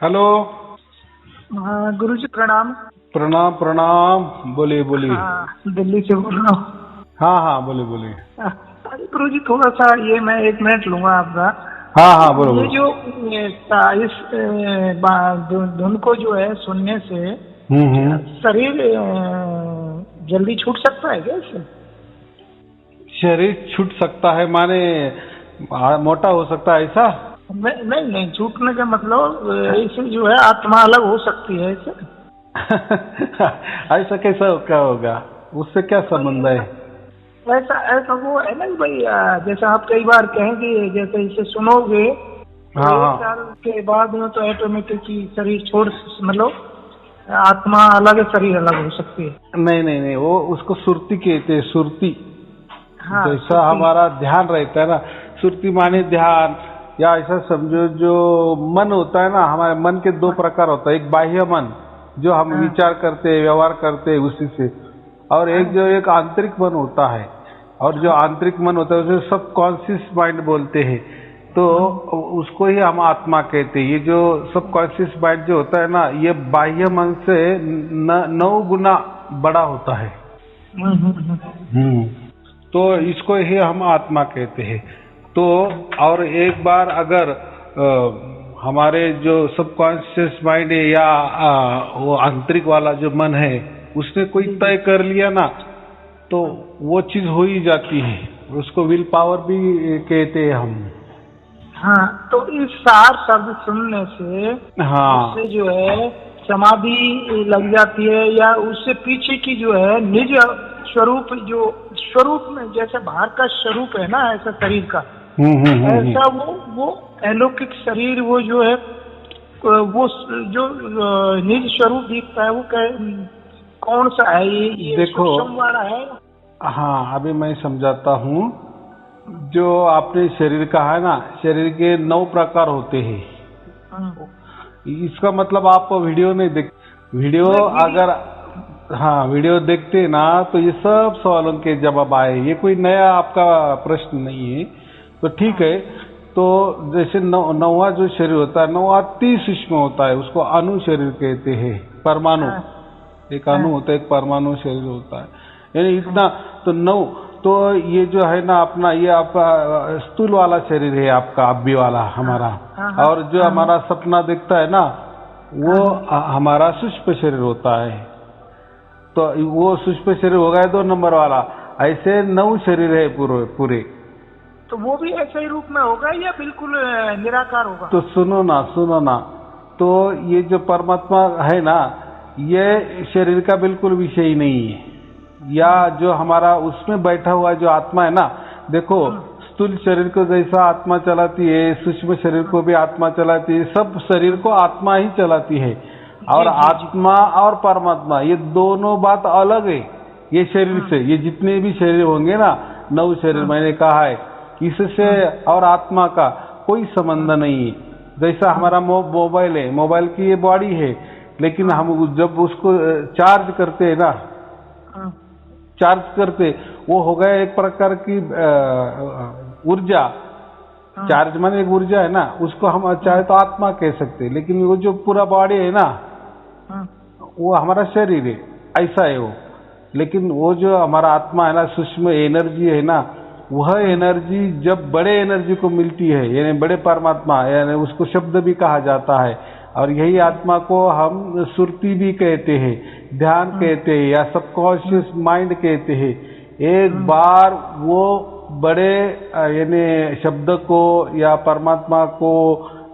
Hello. हाँ गुरु जी प्रणाम। प्रणाम प्रणाम। बोलिए बोलिए। हाँ दिल्ली से बोल रहा हूँ। हाँ हाँ बोलिए बोलिए। अरे गुरु जी थोड़ा सा ये मैं 1 मिनट लूंगा आपका। हाँ हाँ बोलो ये बोलो। जो इस धुन को जो है सुनने से क्या हम्म। शरीर जल्दी छूट सकता है क्या इससे? शरीर छूट सकता है माने मोटा हो सकता है ऐसा? नहीं नहीं नहीं, छूटने का मतलब इससे जो है आत्मा अलग हो सकती है इससे। ऐसा कैसा क्या होगा? उससे क्या भाई संबंध है? ऐसा ऐसा वो है ना कि भाई जैसे आप कई बार कहें कि जैसे इसे सुनोगे तो हाँ 1 साल हाँ। के बाद में तो ऑटोमेटिक ही शरीर छोड़ मतलब आत्मा अलग है शरीर अलग हो सकती है। नहीं नहीं नहीं, वो उसको सुरती कहते हैं, सुरती। हाँ जैसा सुनती। हमारा ध्यान रहता है ना, सुरती माने ध्यान, या ऐसा समझो जो मन होता है ना, हमारे मन के दो प्रकार होता है। एक बाह्य मन जो हम हाँ विचार करते हैं व्यवहार करते हैं उसी से, और एक हाँ जो एक आंतरिक मन होता है। और जो आंतरिक मन होता है उसे सब कॉन्शियस माइंड बोलते हैं। तो उसको ही हम आत्मा कहते हैं। ये जो सब कॉन्शियस माइंड जो होता है ना, ये बाह्य मन से 9 गुना बड़ा होता है। हम्म। तो इसको ही हम आत्मा कहते हैं। तो और एक बार अगर हमारे जो सबकॉन्शियस माइंड है या वो आंतरिक वाला जो मन है, उसने कोई जी जी। तय कर लिया ना, तो वो चीज हो ही जाती है। उसको विल पावर भी कहते हैं हम। हाँ तो इस सार शब्द सुनने से उससे हाँ। जो है समाधि लग जाती है या उससे पीछे की जो है निज स्वरूप जो स्वरूप में जैसे बाहर का स्वरूप है ना ऐसा शरीर का ऐसा वो अलौकिक शरीर वो जो है वो जो निज स्वरूप दिखता है वो कौन सा है? ये देखो, सूक्ष्म वाला है? हाँ अभी मैं समझाता हूँ। जो आपने शरीर कहा है ना, शरीर के 9 प्रकार होते हैं। हाँ, इसका मतलब आप वीडियो नहीं देख, वीडियो मैं अगर, हाँ वीडियो देखते ना तो ये सब सवालों के जवाब आए। ये कोई नया आपका प्रश्न नहीं है। तो ठीक है। तो जैसे नौवां जो शरीर होता है, नौवां अति सूक्ष्म होता है, उसको अणु शरीर कहते हैं। परमाणु, हाँ एक हाँ अणु होता है, एक परमाणु शरीर होता है। यानी हाँ इतना तो 9। तो ये जो है ना अपना, ये आपका स्थूल वाला शरीर है, आपका अब्बी वाला हाँ हमारा। हाँ हाँ और जो हाँ हमारा सपना दिखता है ना, वो हाँ हाँ। हमारा सूक्ष्म शरीर होता है। तो वो सूक्ष्म शरीर हो गया 2 नंबर वाला। ऐसे 9 शरीर है पूरे पूरे। तो वो भी ऐसे ही रूप में होगा या बिल्कुल निराकार होगा? तो सुनो ना सुनो ना, तो ये जो परमात्मा है ना, ये शरीर का बिल्कुल विषय ही नहीं है। या जो हमारा उसमें बैठा हुआ जो आत्मा है ना, देखो, स्थूल शरीर को जैसा आत्मा चलाती है, सूक्ष्म शरीर को भी आत्मा चलाती है, सब शरीर को आत्मा ही चलाती है। और जी जी जी। आत्मा और परमात्मा ये दोनों बात अलग है। ये शरीर से, ये जितने भी शरीर होंगे ना, 9 शरीर मैंने कहा है, इससे और आत्मा का कोई संबंध नहीं है। जैसा हमारा मोबाइल है, मोबाइल की ये बॉडी है, लेकिन हम जब उसको चार्ज करते हैं ना, चार्ज करते, वो हो गया एक प्रकार की ऊर्जा। चार्ज माने एक ऊर्जा है ना, उसको हम चाहे तो आत्मा कह सकते हैं। लेकिन वो जो पूरा बॉडी है ना, वो हमारा शरीर है, ऐसा है वो। लेकिन वो जो हमारा आत्मा है ना, सूक्ष्म एनर्जी है ना, वह एनर्जी जब बड़े एनर्जी को मिलती है, यानी बड़े परमात्मा, यानी उसको शब्द भी कहा जाता है। और यही आत्मा को हम सुरती भी कहते हैं, ध्यान कहते हैं, या सबकॉन्शियस माइंड कहते हैं। एक बार वो बड़े यानी शब्द को या परमात्मा को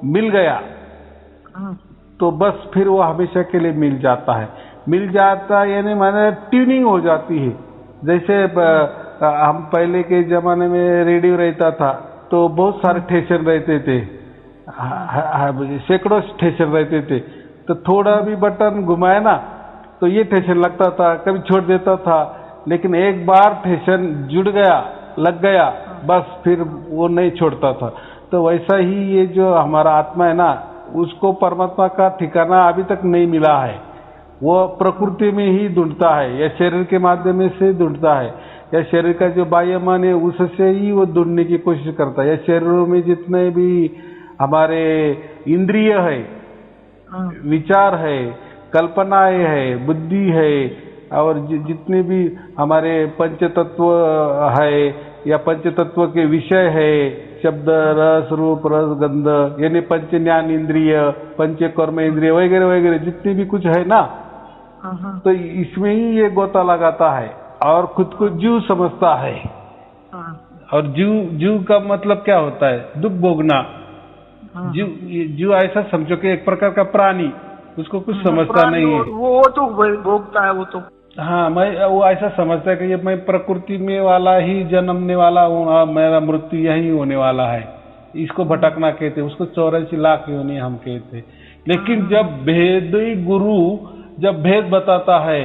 मिल गया, तो बस फिर वो हमेशा के लिए मिल जाता है। मिल जाता है यानी माने ट्यूनिंग हो जाती है। जैसे हम पहले के जमाने में रेडियो रहता था, तो बहुत सारे स्टेशन रहते थे, सैकड़ों स्टेशन रहते थे। तो थोड़ा भी बटन घुमाए ना, तो ये स्टेशन लगता था, कभी छोड़ देता था। लेकिन एक बार स्टेशन जुड़ गया, लग गया, बस फिर वो नहीं छोड़ता था। तो वैसा ही ये जो हमारा आत्मा है ना, उसको परमात्मा का ठिकाना अभी तक नहीं मिला है। वो प्रकृति में ही ढूंढता है, या शरीर के माध्यम से ढूंढता है, या शरीर का जो बाह्य मन है उससे ही वो ढूंढने की कोशिश करता है। या शरीरों में जितने भी हमारे इंद्रिय है, विचार है, कल्पनाएं है, बुद्धि है, और जितने भी हमारे पंचतत्व है या पंचतत्व के विषय है, शब्द, रस, रूप, रस, गंध, यानी पंच ज्ञान इंद्रिय, पंच कर्म इंद्रिय वगैरह वगैरह जितनी भी कुछ है ना, तो इसमें ही ये गोता लगाता है और खुद को जीव समझता है। और जीव का मतलब क्या होता है? दुख भोगना। जीव ऐसा समझो कि एक प्रकार का प्राणी, उसको कुछ समझता नहीं है, वो तो भोगता है वो तो। हाँ, वो ऐसा समझता है कि ये मैं प्रकृति में वाला ही जन्मने वाला हूँ, मेरा मृत्यु यही होने वाला है। इसको भटकना कहते, उसको 84 लाख योनि हम कहते। लेकिन जब भेदी गुरु जब भेद बताता है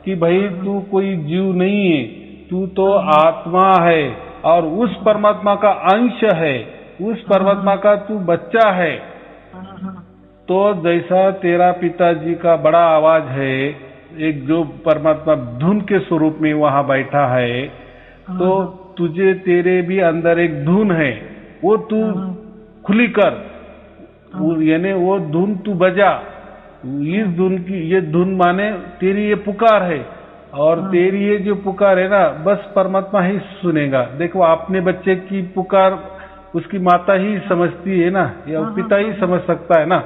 कि भाई तू कोई जीव नहीं है, तू तो आत्मा है और उस परमात्मा का अंश है, उस परमात्मा का तू बच्चा है, तो जैसा तेरा पिताजी का बड़ा आवाज है, एक जो परमात्मा धुन के स्वरूप में वहां बैठा है, तो तुझे तेरे भी अंदर एक धुन है, वो तू खुली कर, यानी वो धुन तू बजा। इस धुन की, ये धुन माने तेरी ये पुकार है, और तेरी ये जो पुकार है ना, बस परमात्मा ही सुनेगा। देखो, अपने बच्चे की पुकार उसकी माता ही समझती है ना, या पिता ही समझ सकता है ना।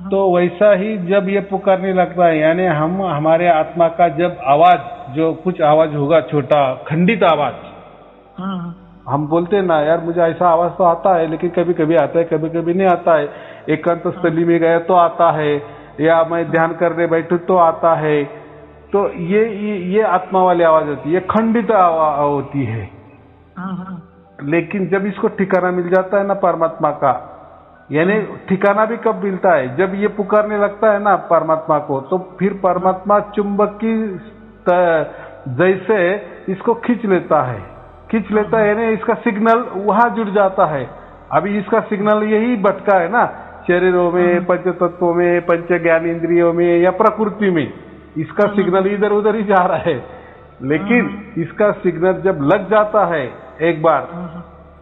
तो वैसा ही जब ये पुकारने लगता है, यानी हमारे आत्मा का जब आवाज, जो कुछ आवाज होगा छोटा खंडित आवाज, हम बोलते हैं ना, यार मुझे ऐसा आवाज तो आता है, लेकिन कभी कभी आता है, कभी कभी नहीं आता है। एकांत स्थली में गया तो आता है, या मैं ध्यान करने बैठू तो आता है। तो ये आत्मा वाली आवाज होती है, ये खंडित आवाज होती है। लेकिन जब इसको ठिकाना मिल जाता है ना परमात्मा का, यानी ठिकाना भी कब मिलता है? जब ये पुकारने लगता है ना परमात्मा को, तो फिर परमात्मा चुंबक की जैसे इसको खींच लेता है, यानी इसका सिग्नल वहां जुड़ जाता है। अभी इसका सिग्नल यही भटका है ना, शरीरों में, पंचतत्वों में, पंच ज्ञान इंद्रियों में या प्रकृति में, इसका सिग्नल इधर उधर ही जा रहा है। लेकिन इसका सिग्नल जब लग जाता है एक बार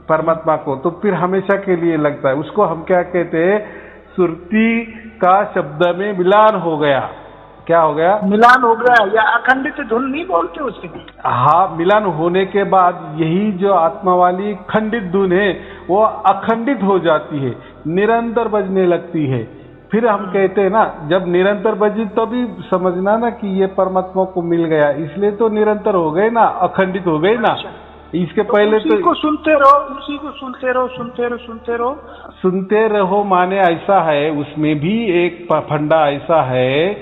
परमात्मा को, तो फिर हमेशा के लिए लगता है। उसको हम क्या कहते हैं? सुरती का शब्द में मिलान हो गया। क्या हो गया? मिलान हो गया, या अखंडित धुन नहीं बोलते उसे? हाँ, मिलान होने के बाद यही जो आत्मा वाली खंडित धुन है, वो अखंडित हो जाती है, निरंतर बजने लगती है। फिर हम कहते हैं ना, जब निरंतर बजी तभी समझना ना कि ये परमात्मा को मिल गया, इसलिए तो निरंतर हो गए ना, अखंडित हो गए ना। इसके तो पहले उसी को सुनते रहो, उसी को सुनते रहो, सुनते रहो माने ऐसा है, उसमें भी एक फंडा ऐसा है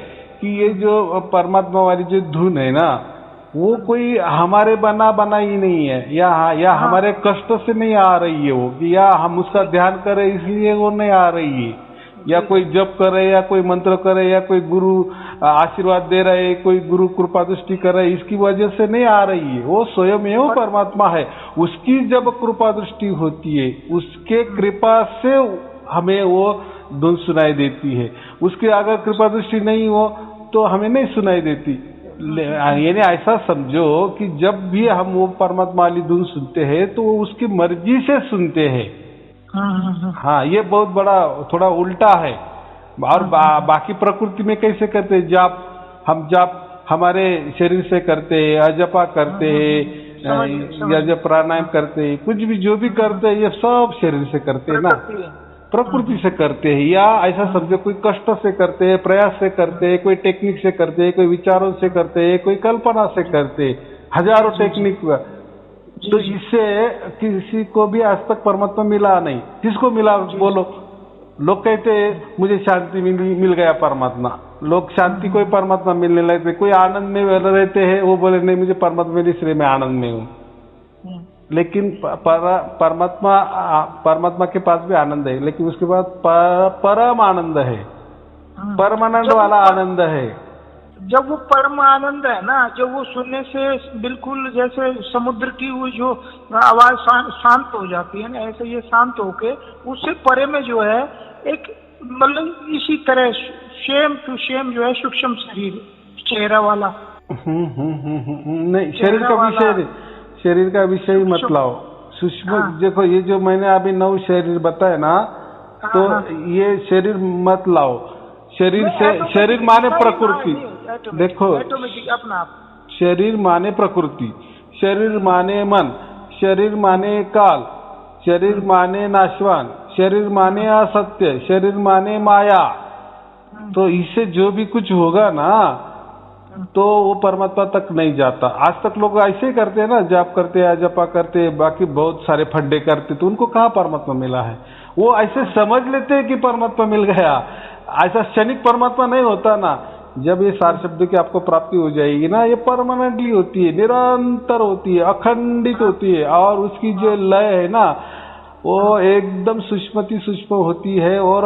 कि ये जो परमात्मा वाली जो धुन है ना, वो कोई हमारे बना ही नहीं है, या हमारे कष्ट से नहीं आ रही है वो, या हम उसका ध्यान करें इसलिए वो नहीं आ रही है, या कोई जप करे, या कोई मंत्र करे, या कोई गुरु आशीर्वाद दे रहे, कोई गुरु कृपा दृष्टि कर रहे, इसकी वजह से नहीं आ रही है। वो स्वयं एवं परमात्मा है। उसकी जब कृपा दृष्टि होती है, उसके कृपा से हमें वो धुन सुनाई देती है। उसकी अगर कृपा दृष्टि नहीं हो तो हमें नहीं सुनाई देती। यानी ऐसा समझो कि जब भी हम वो परमात्मा वाली धुन सुनते हैं तो वो उसकी मर्जी से सुनते हैं। हाँ, ये बहुत बड़ा थोड़ा उल्टा है। और बाकी प्रकृति में कैसे करते हैं? जाप हमारे शरीर से करते हैं, अजपा करते हैं, या जब प्राणायाम करते हैं, कुछ भी जो भी करते हैं ये सब शरीर से करते हैं ना, प्रकृति से करते हैं। या ऐसा समझो कोई कष्ट से करते हैं, प्रयास से करते हैं, कोई टेक्निक से करते हैं, कोई विचारों से करते हैं, कोई कल्पना से करते हैं, हजारों टेक्निक। तो इससे किसी को भी आज तक परमात्मा मिला नहीं। किसको मिला बोलो? लोग कहते हैं मुझे शांति मिल गया परमात्मा। लोग शांति कोई परमात्मा मिलने लगते, कोई आनंद में रहते हैं, वो बोले नहीं मुझे परमात्मा मिली इसलिए मैं आनंद में हूँ। लेकिन परमात्मा के पास भी आनंद है, लेकिन उसके बाद परम आनंद है, परमानंद वाला आनंद है। जब वो परम आनंद है ना, जब वो सुनने से बिल्कुल जैसे समुद्र की वो जो आवाज शांत हो जाती है ना, ऐसे ये शांत होके उससे परे में जो है एक मतलब इसी तरह सेम टू सेम जो है सूक्ष्म शरीर, चेहरा वाला। नहीं, शरीर का विषय मत लाओ, सूक्ष्म। देखो ये जो मैंने अभी 9 शरीर बताया ना, तो ये शरीर मत लाओ। शरीर माने प्रकृति। देखो अपना आप शरीर माने प्रकृति, शरीर माने मन, शरीर माने काल, शरीर माने नाशवान, शरीर माने असत्य, शरीर माने माया। तो इससे जो भी कुछ होगा ना तो वो परमात्मा तक नहीं जाता। आज तक लोग ऐसे ही करते हैं ना, जाप करते हैं, जपा करते हैं, बाकी बहुत सारे फड्डे करते, तो उनको कहाँ परमात्मा मिला है? वो ऐसे समझ लेते हैं कि परमात्मा मिल गया। ऐसा क्षणिक परमात्मा नहीं होता ना। जब ये सार शब्द की आपको प्राप्ति हो जाएगी ना, ये परमानेंटली होती है, निरंतर होती है, अखंडित होती है, और उसकी जो लय है ना वो एकदम सूक्ष्म होती है, और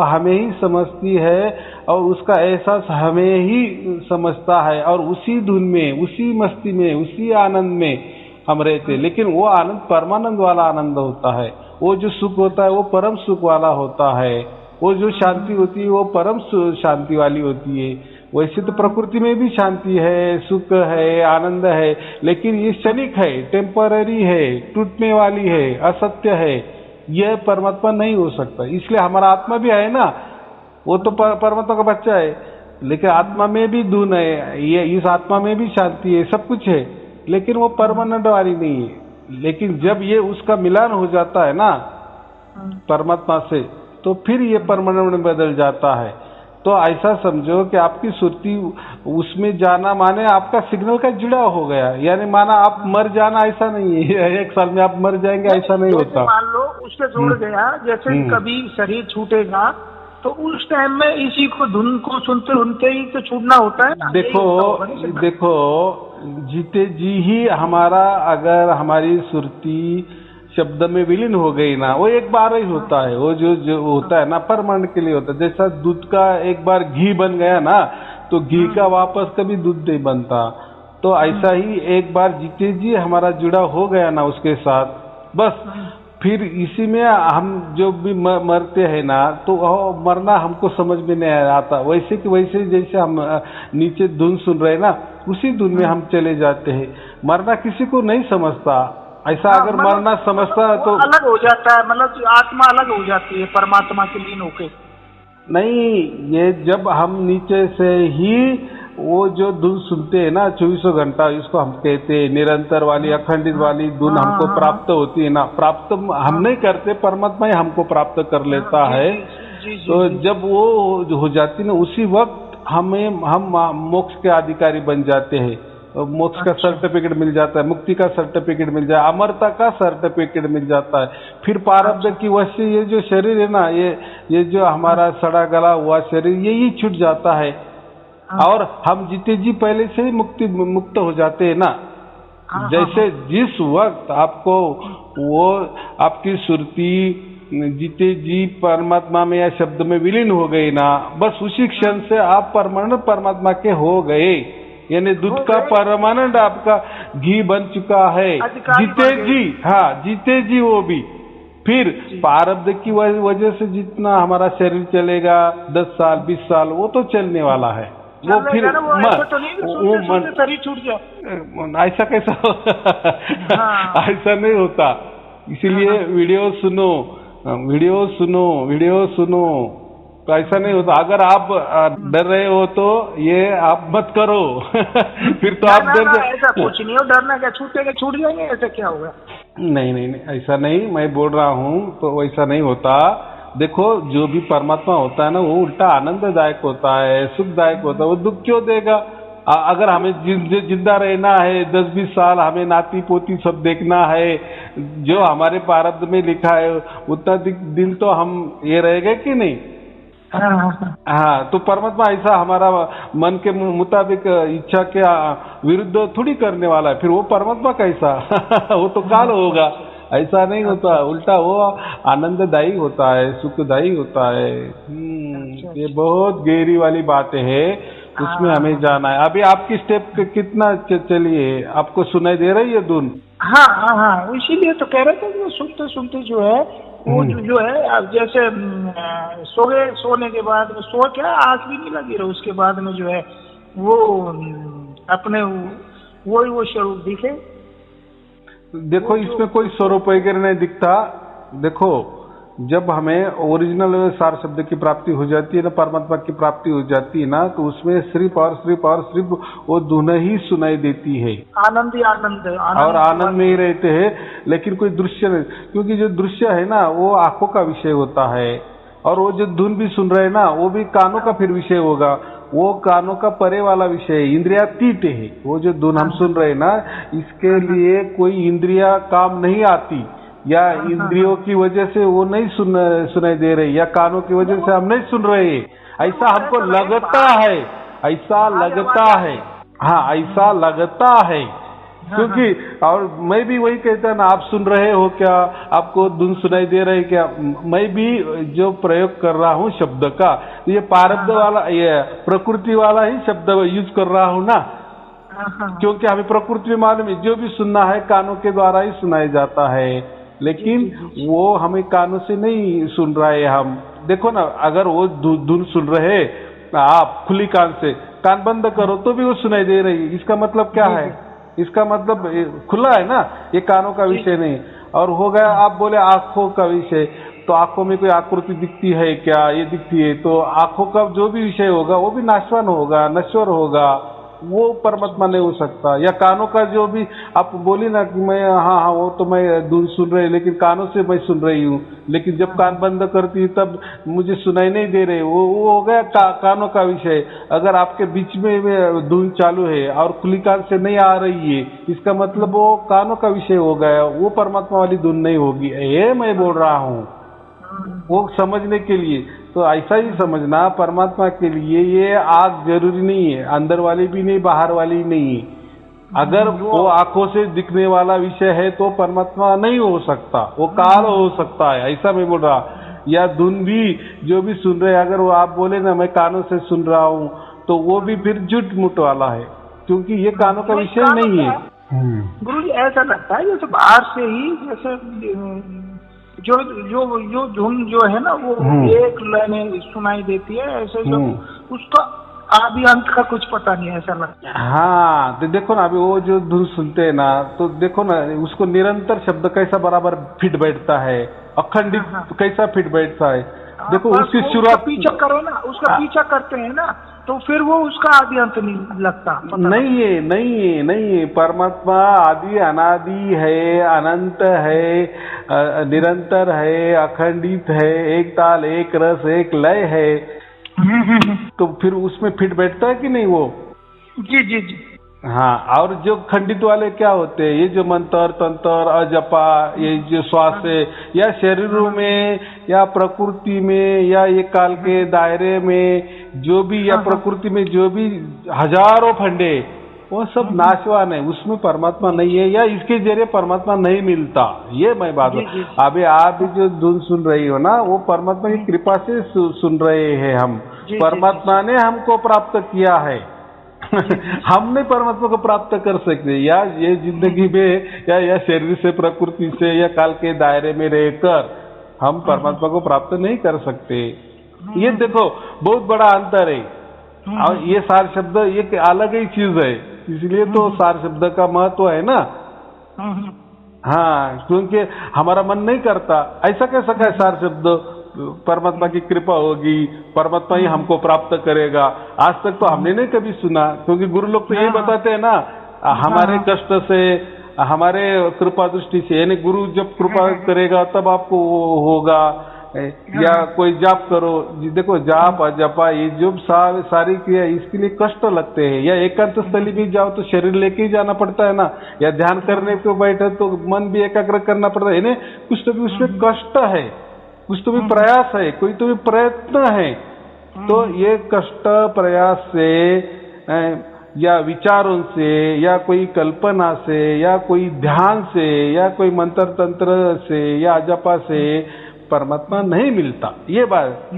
हमें ही समझती है, और उसका एहसास हमें ही समझता है, और उसी धुन में, उसी मस्ती में, उसी आनंद में हम रहते। लेकिन वो आनंद परमानंद वाला आनंद होता है। वो जो सुख होता है वो परम सुख वाला होता है। वो जो शांति होती है वो परम शांति वाली होती है। वैसे तो प्रकृति में भी शांति है, सुख है, आनंद है, लेकिन ये क्षणिक है, टेम्पररी है, टूटने वाली है, असत्य है। यह परमात्मा नहीं हो सकता। इसलिए हमारा आत्मा भी है ना, वो तो परमात्मा का बच्चा है, लेकिन आत्मा में भी धुन है, ये इस आत्मा में भी शांति है, सब कुछ है, लेकिन वो परमानेंट वाली नहीं है। लेकिन जब ये उसका मिलान हो जाता है ना परमात्मा से, तो फिर ये परमानेंट में बदल जाता है। तो ऐसा समझो कि आपकी सुरती उसमें जाना माने आपका सिग्नल का जुड़ाव हो गया, यानी माना आप मर जाना ऐसा नहीं है, 1 साल में आप मर जाएंगे ऐसा नहीं होता। मान लो उससे जुड़ गया, जैसे कभी शरीर छूटेगा तो उस टाइम में इसी को धुन को सुनते सुनते ही तो छूटना होता है ना। देखो जीते जी ही हमारा, अगर हमारी सुरती शब्द में विलीन हो गई ना, वो एक बार ही होता है। वो जो होता है ना परमानेंट के लिए होता है। जैसा दूध का एक बार घी बन गया ना, तो घी का वापस कभी दूध नहीं बनता। तो ऐसा ही एक बार जीते जी हमारा जुड़ा हो गया ना उसके साथ, बस फिर इसी में हम जो भी मरते हैं ना, तो मरना हमको समझ में नहीं आता। वैसे कि वैसे जैसे हम नीचे धुन सुन रहे ना, उसी धुन में हम चले जाते हैं। मरना किसी को नहीं समझता। ऐसा अगर मरना समझता तो अलग हो जाता है, मतलब आत्मा अलग हो जाती है परमात्मा के लीन होके। नहीं, ये जब हम नीचे से ही वो जो धुन सुनते हैं ना 24 घंटा, इसको हम कहते हैं निरंतर वाली, अखंडित वाली धुन हमको प्राप्त होती है ना। प्राप्त हम नहीं करते, परमात्मा ही हमको प्राप्त कर लेता है। तो जब वो हो जाती है ना, उसी वक्त हम मोक्ष के अधिकारी बन जाते हैं। मोक्ष का सर्टिफिकेट मिल जाता है, मुक्ति का सर्टिफिकेट मिल जाता है, अमरता का सर्टिफिकेट मिल जाता है। फिर प्रारब्ध की वजह से ये जो शरीर है ना, ये जो हमारा सड़ा गला हुआ शरीर, यही छूट जाता है, और हम जीते जी पहले से ही मुक्त हो जाते हैं ना। जैसे जिस वक्त आपको वो आपकी सुरती जीते जी परमात्मा में या शब्द में विलीन हो गई ना, बस उसी क्षण से आप परमानेंट परमात्मा के हो गए। यानी दूध का परमानेंट आपका घी बन चुका है, जीते जी। हाँ, जीते जी वो भी। फिर प्रारब्ध की वजह से जितना हमारा शरीर चलेगा 10 साल 20 साल, वो तो चलने वाला है। वो फिर शरीर छूट गया ऐसा कैसा ऐसा नहीं होता। इसीलिए वीडियो सुनो, तो ऐसा नहीं होता। अगर आप डर रहे हो तो ये आप मत करो फिर तो आप ऐसा कुछ नहीं हो, डरना क्या, छूटेगा छूट जाएंगे, ऐसा क्या होगा? नहीं, ऐसा नहीं मैं बोल रहा हूँ, तो वैसा नहीं होता। देखो जो भी परमात्मा होता है ना, वो उल्टा आनंददायक होता है, सुखदायक होता है। वो दुख क्यों देगा? अगर हमें जिंदा रहना है 10-20 साल, हमें नाती पोती सब देखना है, जो हमारे प्रारब्ध में लिखा है, उतना दिन तो हम ये रहेंगे कि नहीं? हाँ, तो परमात्मा ऐसा हमारा मन के मुताबिक इच्छा के विरुद्ध थोड़ी करने वाला है। फिर वो परमात्मा कैसा वो तो काल होगा। ऐसा नहीं होता, उल्टा वो आनंददायी होता है, सुखदायी होता है। ये बहुत गहरी वाली बातें है, उसमें हमें जाना है। अभी आपकी स्टेप कितना चली है, आपको सुनाई दे रही है धुन? हाँ, इसीलिए तो कह रहे थे कि सुनते सुनते जो है वो जो है, अब जैसे सोने के बाद में क्या आँख भी नहीं लगी रहा, उसके बाद में जो है वो अपने वो स्वरूप दिखे। देखो इसमें कोई स्वरूप वगैरह नहीं दिखता। देखो जब हमें ओरिजिनल सार शब्द की प्राप्ति हो जाती है ना, परमात्मा की प्राप्ति हो जाती है ना, तो उसमें सिर्फ वो धुन ही सुनाई देती है। आनंद ही आनंद और आनंद में ही रहते हैं, लेकिन कोई दृश्य नहीं, क्योंकि जो दृश्य है ना वो आंखों का विषय होता है, और वो जो धुन भी सुन रहे हैं ना वो भी कानों का फिर विषय होगा, वो कानों का परे वाला विषय है, इंद्रियातीत है। वो जो धुन हम सुन रहे हैं ना, इसके लिए कोई इंद्रिया काम नहीं आती, या इंद्रियों की वजह से वो नहीं सुनाई दे रही, या कानों की वजह से हम नहीं सुन रहे, ऐसा हमको लगता है, ऐसा लगता है। हाँ, ऐसा लगता है, क्योंकि और मैं भी वही कहता ना, आप सुन रहे हो क्या, आपको धुन सुनाई दे रही क्या, मैं भी जो प्रयोग कर रहा हूँ शब्द का, ये प्रारब्ध वाला, ये प्रकृति वाला ही शब्द यूज कर रहा हूँ ना, क्योंकि हमें प्रकृति में मालूम है जो भी सुनना है कानों के द्वारा ही सुनाई जाता है, लेकिन वो हमें कानों से नहीं सुन रहे हम। देखो ना, अगर वो धुन सुन रहे आप खुली कान से, कान बंद करो तो भी वो सुनाई दे रही, इसका मतलब क्या है? इसका मतलब खुला है ना, ये कानों का विषय नहीं। और हो गया, आप बोले आंखों का विषय, तो आंखों में कोई आकृति दिखती है क्या? ये दिखती है, तो आंखों का जो भी विषय होगा वो भी नाशवान होगा, नश्वर होगा, वो परमात्मा नहीं हो सकता। या कानों का जो भी आप बोली ना कि मैं हाँ वो तो मैं धुन सुन रही, लेकिन कानों से मैं सुन रही हूँ, लेकिन जब कान बंद करती तब मुझे सुनाई नहीं दे रहे, वो हो गया कानों का विषय। अगर आपके बीच में धुन चालू है और खुली कान से नहीं आ रही है, इसका मतलब वो कानों का विषय हो गया, वो परमात्मा वाली धुन नहीं होगी, ये मैं बोल रहा हूँ वो समझने के लिए। तो ऐसा ही समझना, परमात्मा के लिए ये आग जरूरी नहीं है, अंदर वाली भी नहीं, बाहर वाली नहीं है। अगर वो आंखों से दिखने वाला विषय है तो परमात्मा नहीं हो सकता, वो काल हो सकता है, ऐसा मैं बोल रहा। या धुन भी जो भी सुन रहे, अगर वो आप बोले ना मैं कानों से सुन रहा हूँ, तो वो भी फिर झूठ मूठ वाला है, क्योंकि ये कानों का विषय नहीं है। गुरु जी ऐसा लगता है जैसे बाहर से ही, जैसे जो धुन जो है ना वो एक लाइन सुनाई देती है, ऐसे जो उसका आदि अंत का कुछ पता नहीं, ऐसा लगता है। हाँ, तो देखो ना, अभी वो जो धुन सुनते हैं ना, तो देखो ना उसको निरंतर शब्द कैसा बराबर फिट बैठता है, अखंडित कैसा फिट बैठता है। देखो उसकी शुरुआत पीछा करो ना, उसका पीछा करते हैं ना, तो फिर वो उसका आदि अंत नहीं लगता। नहीं है। परमात्मा आदि अनादि है, अनंत है, निरंतर है, अखंडित है, एक ताल, एक रस, एक लय है। तो फिर उसमें फिट बैठता है कि नहीं वो? जी। हाँ, और जो खंडित वाले क्या होते हैं, ये जो मंत्र तंत्र अजपा, ये जो श्वास है, या शरीरों में या प्रकृति में या ये काल के दायरे में जो भी, या प्रकृति में जो भी हजारों फंडे, वो सब नाशवान है, उसमें परमात्मा नहीं है, या इसके जरिए परमात्मा नहीं मिलता। ये मैं बात हूँ। अभी आप जो धुन सुन रही हो ना, वो परमात्मा की कृपा से सुन रहे हैं हम, परमात्मा ने हमको प्राप्त किया है। हम नहीं परमात्मा को प्राप्त कर सकते, या ये जिंदगी में या शरीर से, प्रकृति से, या काल के दायरे में रहकर हम परमात्मा को प्राप्त नहीं कर सकते। ये देखो बहुत बड़ा अंतर है। और ये सार शब्द एक अलग ही चीज है, इसलिए तो सार शब्द का महत्व है ना। हाँ, क्योंकि हमारा मन नहीं करता, ऐसा कैसा है सार शब्द, परमात्मा की कृपा होगी, परमात्मा ही हमको प्राप्त करेगा। आज तक तो हमने नहीं कभी सुना, क्योंकि गुरु लोग तो यही बताते हैं ना, हमारे कष्ट से, हमारे कृपा दृष्टि से, यानी गुरु जब कृपा करेगा तब आपको होगा। या कोई जाप करो, देखो जाप अजपा ये जो सारी क्रिया, इसके लिए कष्ट लगते हैं। या एकांत स्थली भी जाओ तो शरीर लेके ही जाना पड़ता है ना, या ध्यान करने को बैठे तो मन भी एकाग्र करना पड़ता है, यानी कुछ तो भी उसमें कष्ट है, कुछ तो भी प्रयास है, कोई तो भी प्रयत्न है। तो ये कष्ट प्रयास से, या विचारों से, या कोई कल्पना से, या कोई ध्यान से, या कोई मंत्र तंत्र से, या जपा से परमात्मा नहीं मिलता। ये बात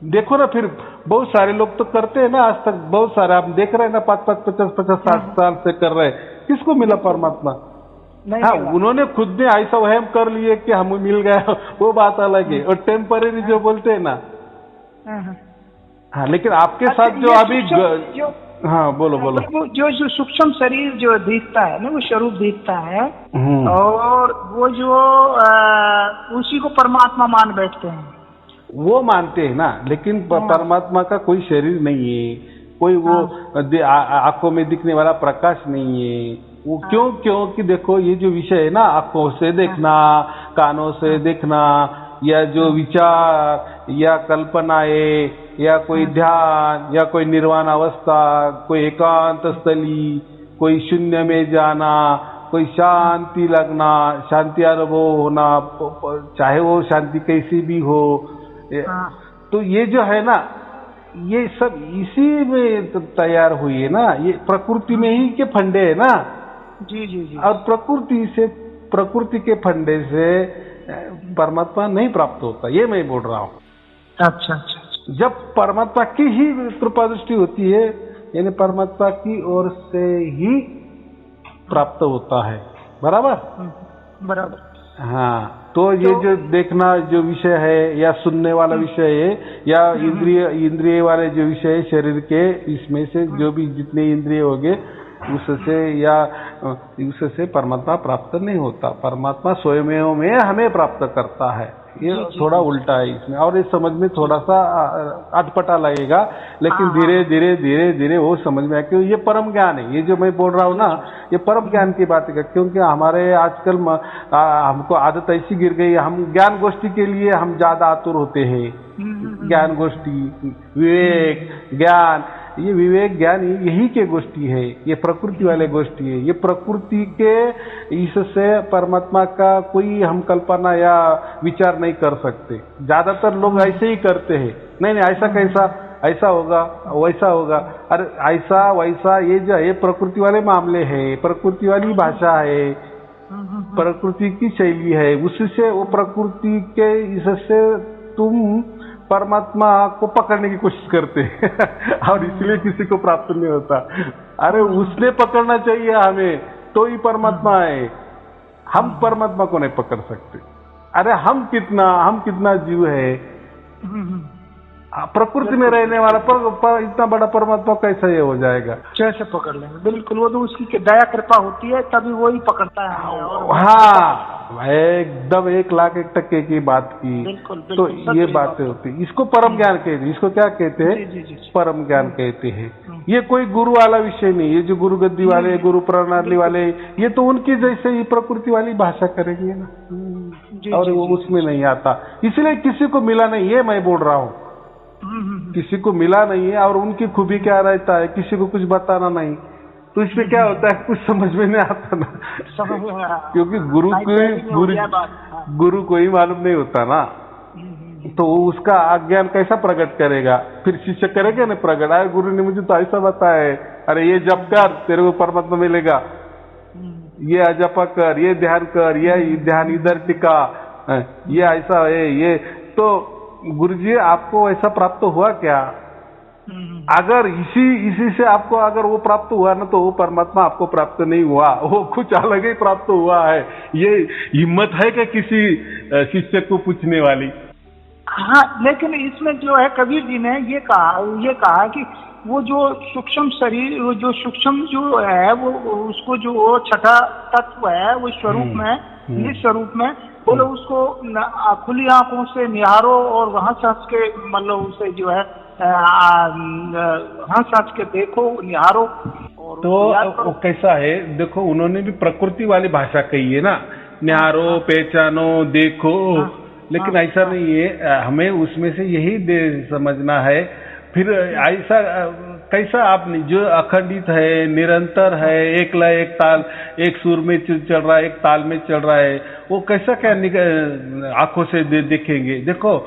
देखो ना, फिर बहुत सारे लोग तो करते हैं ना, आज तक बहुत सारे आप देख रहे हैं ना, 50-60 साल से कर रहे हैं, किसको मिला परमात्मा? हाँ, उन्होंने खुद ने ऐसा वहम कर लिए कि हमें मिल गया, वो बात अलग है। और टेम्पररी जो बोलते हैं ना, हाँ, लेकिन आपके साथ जो अभी हाँ बोलो बोलो। वो जो सूक्ष्म शरीर जो दिखता है ना, वो स्वरूप दिखता है, और वो जो उसी को परमात्मा मान बैठते हैं। वो मानते हैं ना, लेकिन परमात्मा का कोई शरीर नहीं है, कोई वो आंखों में दिखने वाला प्रकाश नहीं है। वो क्योंकि देखो ये जो विषय है ना, आंखों से देखना, कानों से देखना, या जो विचार या कल्पनाएं या कोई ध्यान या कोई निर्वाण अवस्था, कोई एकांत स्थली, कोई शून्य में जाना, कोई शांति लगना, शांति अनुभव होना, चाहे वो शांति कैसी भी हो, तो ये जो है ना, ये सब इसी में तैयार हुई है ना, ये प्रकृति में ही के फंडे है ना। जी जी जी। और प्रकृति के फंडे से परमात्मा नहीं प्राप्त होता, ये मैं बोल रहा हूँ। अच्छा अच्छा। जब परमात्मा की ही कृपा दृष्टि होती है, यानी परमात्मा की ओर से ही प्राप्त होता है, बराबर बराबर। हाँ, तो ये जो देखना जो विषय है, या सुनने वाला विषय है, या इंद्रिय वाले जो विषय है शरीर के, इसमें से जो भी जितने इंद्रिय होंगे उससे परमात्मा प्राप्त नहीं होता। परमात्मा स्वयं में हमें प्राप्त करता है। ये थोड़ा उल्टा है इसमें, और ये समझ में थोड़ा सा अटपटा लगेगा, लेकिन धीरे धीरे धीरे धीरे वो समझ में आए, क्योंकि ये परम ज्ञान है। ये जो मैं बोल रहा हूँ ना, ये परम ज्ञान की बात है, क्योंकि हमारे आजकल हमको आदत ऐसी गिर गई, हम ज्ञान गोष्ठी के लिए हम ज्यादा आतुर होते हैं। ज्ञान गोष्ठी, विवेक ज्ञान, ये विवेक ज्ञान यही के गोष्ठी है, ये प्रकृति वाले गोष्ठी है। ये प्रकृति के इससे परमात्मा का कोई हम कल्पना या विचार नहीं कर सकते। ज्यादातर लोग ऐसे ही करते हैं, नहीं ऐसा कैसा, ऐसा होगा वैसा होगा, अरे ऐसा वैसा, ये जो है प्रकृति वाले मामले हैं, प्रकृति वाली भाषा है, प्रकृति की शैली है, उससे वो प्रकृति के इससे तुम परमात्मा को पकड़ने की कोशिश करते हैं और इसलिए किसी को प्राप्त नहीं होता। अरे उसने पकड़ना चाहिए हमें, तो ही परमात्मा है। हम परमात्मा को नहीं पकड़ सकते। अरे हम कितना जीव है, प्रकृति में रहने वाला इतना बड़ा परमात्मा कैसे ये हो जाएगा? कैसे पकड़ लेंगे? बिल्कुल, वो तो उसकी दया कृपा होती है, तभी वो ही पकड़ता है। हाँ, एकदम 1,00,000% की बात की। बिल्कुल, तो ये बातें होती है। इसको परम ज्ञान कहते हैं। इसको क्या कहते हैं? परम ज्ञान कहते हैं। ये कोई गुरु वाला विषय नहीं। ये जो गुरु गद्दी वाले, गुरु प्रणाली वाले, ये तो उनकी जैसे ही प्रकृति वाली भाषा करेंगे ना, और वो उसमें नहीं आता। इसलिए किसी को मिला नहीं, ये मैं बोल रहा हूँ। किसी को मिला नहीं है, और उनकी खूबी क्या रहता है, किसी को कुछ बताना नहीं, तो इसमें क्या होता है, कुछ समझ में नहीं आता ना, क्योंकि गुरु को ही मालूम नहीं होता ना, तो उसका अज्ञान कैसा प्रकट करेगा? फिर शिष्य करेगा ना प्रकट, आए गुरु ने मुझे तो ऐसा बताया है, अरे ये जप कर तेरे को परमात्मा मिलेगा, ये अजप कर, ये ध्यान कर, ये ध्यान इधर टिका, ये ऐसा है, ये तो गुरुजी आपको ऐसा प्राप्त हुआ क्या? अगर इसी से आपको अगर वो प्राप्त हुआ ना, तो वो परमात्मा आपको प्राप्त नहीं हुआ, वो कुछ अलग ही प्राप्त हुआ है। ये हिम्मत है कि किसी शिष्य को पूछने वाली? हाँ, लेकिन इसमें जो है कबीर जी ने ये कहा कि वो जो सूक्ष्म शरीर, वो जो सूक्ष्म जो है, वो उसको जो छठा तत्व है, वो स्वरूप में, निज स्वरूप में बोलो, उसको खुली आंखों से निहारो और हंस हंस के, मतलब उसे जो है हंस हंस के देखो, निहारो। और तो वो कैसा है, देखो उन्होंने भी प्रकृति वाली भाषा कही है ना, निहारो, पहचानो, देखो, लेकिन ऐसा नहीं है। हमें उसमें से यही समझना है। फिर ऐसा कैसा आपने जो अखंडित है, निरंतर है, एक लय एक ताल, एक सुर में चल रहा है, एक ताल में चल रहा है, वो कैसा क्या आंखों से देखेंगे? देखो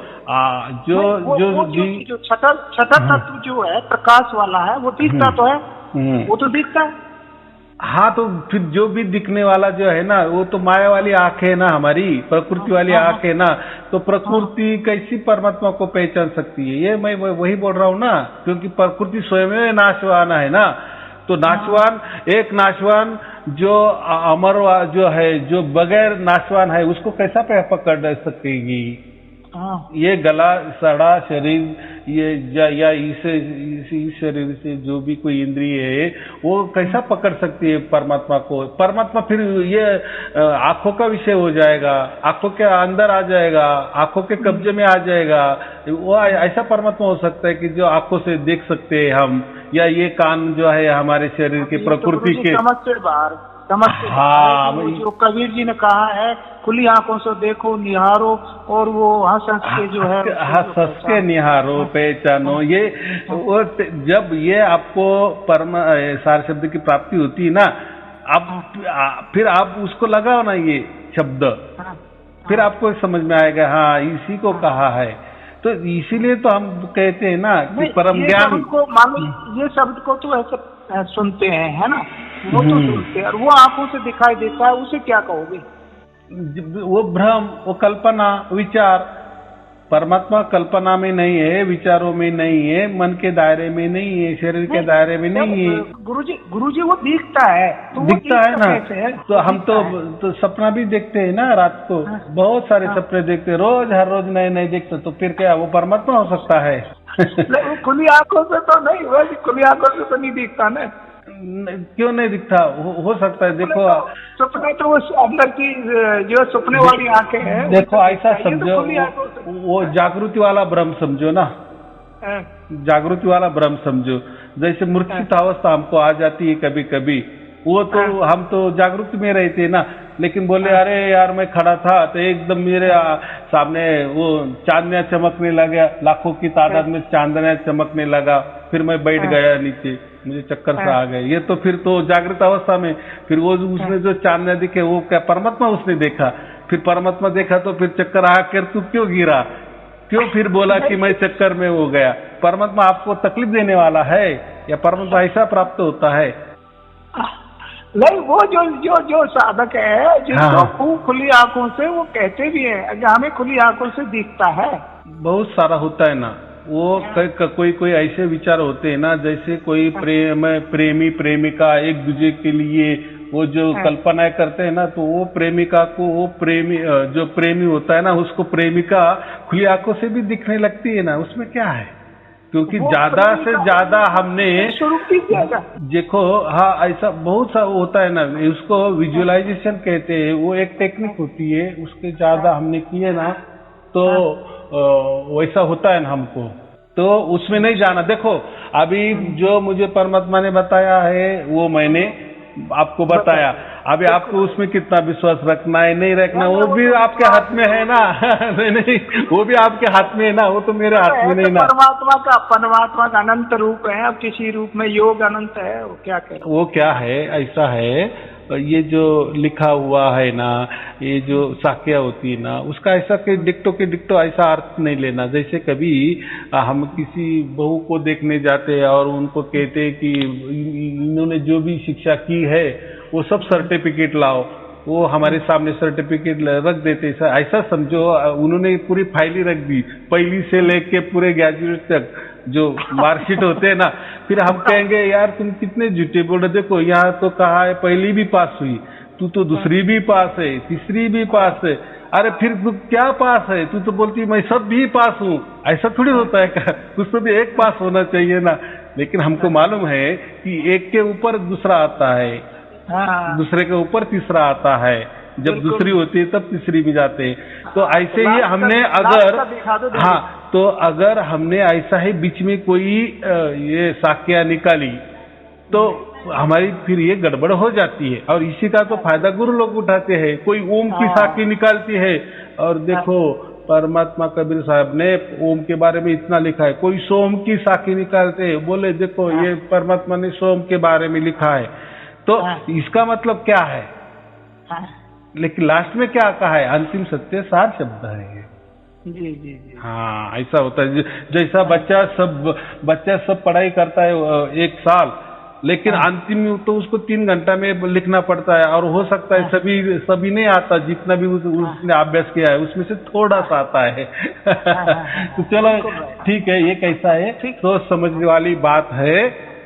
जो छठा तत्व जो है प्रकाश वाला है, वो दिखता तो है, वो तो दिखता है। हाँ, तो फिर जो भी दिखने वाला जो है ना, वो तो माया वाली आंख है ना, हमारी प्रकृति वाली आंख है ना, तो प्रकृति कैसी परमात्मा को पहचान सकती है? ये मैं वही बोल रहा हूँ ना, क्योंकि प्रकृति स्वयं नाशवान है ना, तो नाशवान जो अमर जो है, जो बगैर नाशवान है, उसको कैसा पकड़ सकेगी? हाँ। ये गला सड़ा शरीर या इस शरीर से जो भी कोई इंद्रिय है वो कैसा पकड़ सकती है परमात्मा को? परमात्मा फिर ये आंखों का विषय हो जाएगा, आंखों के अंदर आ जाएगा, आंखों के कब्जे में आ जाएगा। वो ऐसा परमात्मा हो सकता है कि जो आंखों से देख सकते हैं हम, या ये कान जो है हमारे शरीर के प्रकृति के समझ से बाहर जो कबीर जी ने कहा है, खुली आंखों से देखो निहारो और वो हंस के जो है हंस के निहारो पहचानो। ये वो जब ये आपको परम सार शब्द की प्राप्ति होती है ना, अब फिर आप उसको लगाओ ना ये शब्द, फिर आपको समझ में आएगा हाँ इसी को कहा है। तो इसीलिए तो हम कहते हैं ना कि परम ज्ञान को मानो ये शब्द को तो ऐसे सुनते हैं, है ना, वो तो सुनते हैं और वो आंखों से दिखाई देता है, उसे क्या कहोगे? वो भ्रम, वो कल्पना, विचार। परमात्मा कल्पना में नहीं है, विचारों में नहीं है, मन के दायरे में नहीं है, शरीर के दायरे में नहीं है। गुरुजी वो दिखता है, तो दिखता है ना। तो हम तो सपना भी देखते हैं ना, रात को बहुत सारे सपने देखते हैं, रोज हर रोज नए नए देखते। तो फिर क्या वो परमात्मा हो सकता है? खुली आंखों से तो नहीं, वैसे खुली आंखों से तो नहीं दिखता ना। क्यों नहीं दिखता? हो सकता है। देखो सपने तो वो अंदर की जो सपने वाली आंखें हैं, देखो ऐसा समझो, वो जागृति वाला भ्रम समझो ना, जागृति वाला भ्रम समझो। जैसे मूर्छित अवस्था हमको आ जाती है कभी कभी, वो तो हम तो जागृति में रहते ना, लेकिन बोले अरे यार मैं खड़ा था तो एकदम मेरे सामने वो चांदनियां चमकने लगा, लाखों की तादाद में चांदनियां चमकने लगा, फिर मैं बैठ गया नीचे, मुझे चक्कर सा आ गए। ये तो फिर तो जागृत अवस्था में, फिर वो उसने जो चांदनियां दिखे वो क्या परमात्मा उसने देखा? फिर परमात्मा देखा तो फिर चक्कर आकर तू क्यों गिरा, क्यों फिर बोला कि मैं चक्कर में हो गया? परमात्मा आपको तकलीफ देने वाला है या परमात्मा ऐसा प्राप्त होता है? नहीं, वो जो साधक है जिसको खूब खुली आंखों से, वो कहते भी हैं हमें खुली आंखों से दिखता है। बहुत सारा होता है ना वो, कोई ऐसे विचार होते हैं ना, जैसे कोई प्रेमी प्रेमिका एक दूसरे के लिए वो जो कल्पनाएं करते हैं ना, तो वो प्रेमिका को वो जो प्रेमी होता है ना, उसको प्रेमिका खुली आंखों से भी दिखने लगती है ना। उसमें क्या है? क्योंकि ज्यादा से ज्यादा हमने देखो, हाँ ऐसा बहुत सा होता है ना, उसको विजुअलाइजेशन कहते हैं। वो एक टेक्निक होती है, उसके ज्यादा हमने किए ना तो वैसा होता है ना हमको, तो उसमें नहीं जाना। देखो अभी जो मुझे परमात्मा ने बताया है वो मैंने आपको बताया, अभी आपको उसमें कितना विश्वास रखना है नहीं रखना वो भी आपके हाथ में है ना। नहीं, वो भी आपके हाथ में है ना, वो तो मेरे हाथ में नहीं ना। परमात्मा का अनंत रूप है, अब किसी रूप में योग अनंत है, वो क्या करें? वो क्या है, ऐसा है ये जो लिखा हुआ है ना, ये जो साक्या होती है ना, उसका ऐसा के डिक्टो ऐसा अर्थ नहीं लेना। जैसे कभी हम किसी बहू को देखने जाते हैं और उनको कहते हैं कि इन्होंने जो भी शिक्षा की है वो सब सर्टिफिकेट लाओ, वो हमारे सामने सर्टिफिकेट रख देते। ऐसा समझो उन्होंने पूरी फाइल ही रख दी, पहली से लेके पूरे ग्रेजुएट तक जो मार्कशीट होते हैं ना। फिर हम कहेंगे यार तुम कितने झूठे बोल रहे, देखो यहाँ तो कहा है पहली भी पास हुई, तू तो दूसरी भी पास है, तीसरी भी पास है। अरे फिर तू क्या पास है? तू तो बोलती मैं सब भी पास हूँ। ऐसा थोड़ी होता है क्या? कुछ तो भी एक पास होना चाहिए ना। लेकिन हमको मालूम है कि एक के ऊपर दूसरा आता है, दूसरे के ऊपर तीसरा आता है, जब दूसरी होती है तब तीसरी भी जाते हैं। तो ऐसे ही हमने अगर हमने ऐसा ही बीच में कोई ये साक्या निकाली तो हमारी फिर ये गड़बड़ हो जाती है, और इसी का तो फायदा गुरु लोग उठाते हैं। कोई ओम की साखी निकालती है, और देखो परमात्मा कबीर साहब ने ओम के बारे में इतना लिखा है। कोई सोम की साखी निकालते हैं, बोले देखो ये परमात्मा ने सोम के बारे में लिखा है, तो इसका मतलब क्या है? लेकिन लास्ट में क्या कहा है? अंतिम सत्य सार शब्द है। जी। हाँ ऐसा होता है। जैसा बच्चा सब पढ़ाई करता है एक साल, लेकिन अंतिम में तो उसको 3 घंटा में लिखना पड़ता है, और हो सकता है सभी नहीं आता, जितना भी उसने अभ्यास किया है उसमें से थोड़ा सा आता है। तो चलो ठीक है, ये कैसा है सोच समझने वाली बात है,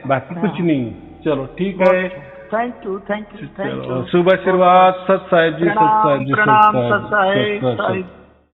बाकी कुछ नहीं। चलो ठीक है, थैंक यू। चलो शुभ आशीर्वाद। सत साहिब जी, सत साहिब जी, प्रणाम सत साहिब।